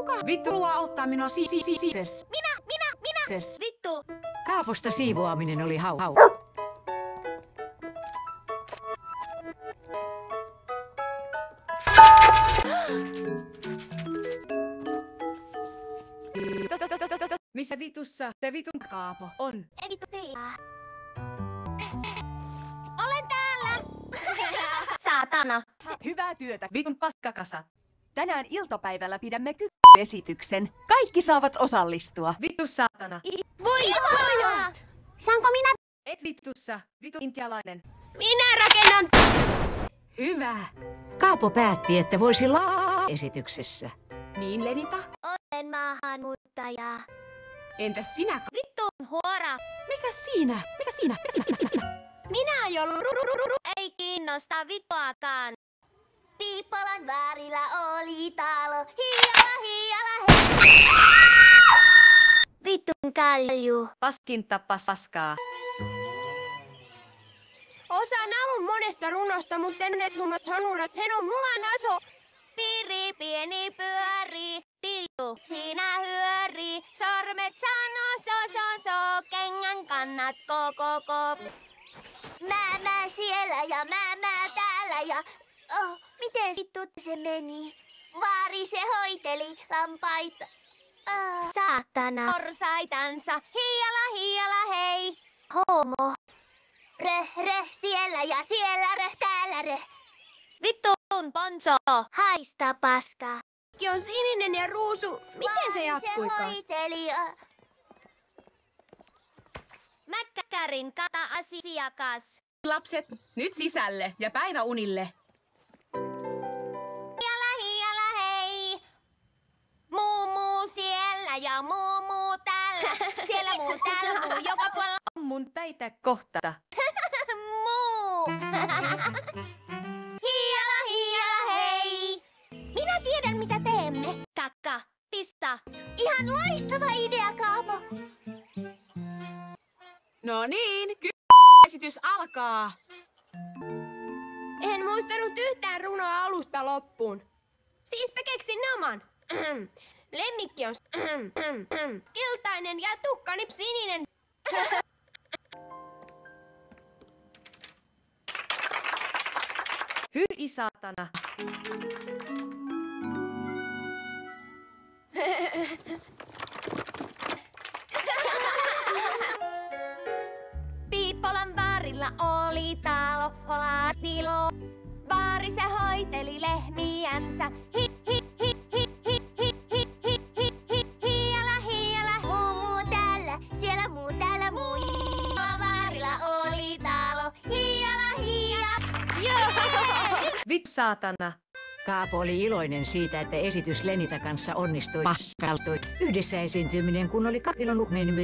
Kuka vittu luo auttaa minua Minä! Vittu! Kaaposta siivoaminen oli hau. Missä vitussa se vitun kaapo on? Ei vittu tiedä. Olen täällä! Saatana! Hyvää työtä, Vitun paskakasat. Tänään iltapäivällä pidämme esityksen. Kaikki saavat osallistua. Vittu saatana. Voi! Saanko minä? Et vitussa, vitun intialainen. Minä rakennan! Hyvä. Kaapo päätti, että voisi esityksessä. Niin, Lenita? Olen maahanmuuttaja. Entäs sinä? Vittu huora! Mikä siinä? Minä aion ei kiinnosta vittuakaan. Piippolan vaarilla oli talo. Hiala hei. Vittun kalju. Paskinta paskaa. Osaan alun monesta runosta, mutta en nyt sanoa, että sen on mulan aso. Piiri pieni pyörii, tillu siinä hyörii. Sormet sano so, kengän kannat koko. Mä siellä ja mä täällä ja... Oh, miten vittu se meni? Vaari se hoiteli lampaita. Saatana. Porsaitansa, hiala hei. Homo. Reh, siellä ja siellä täällä reh. Vittun ponso. Haista paska. On sininen ja ruusu. Miten se jatkuikaan? Se hoiteli. Mäkkärin kata-asiakas. Lapset, nyt sisälle ja päiväunille. Hiala hei. Muu siellä ja muu täällä. Siellä muu täällä muu joka puolella. Mun teitä kohta. Muu. Hiala hei. Minä tiedän mitä teemme. Kakka, pissa. Ihan loistava idea, Kaapo. No niin, esitys alkaa. En muistanut yhtään runoa alusta loppuun. Siispä keksin oman. Lemmikki on keltainen ja tukkani sininen. Hyi saatana. Piippolan vaarilla oli talo, holatilo. Vaari se hoiteli lehmiänsä. Hiala, muu täällä, siellä muu täällä muu. Vaarilla oli talo, hiala. Vittu saatana. Kaapo oli iloinen siitä, että esitys Lenita kanssa onnistui. Paskaltui. Yhdessä esiintyminen, kun oli kakilonut niin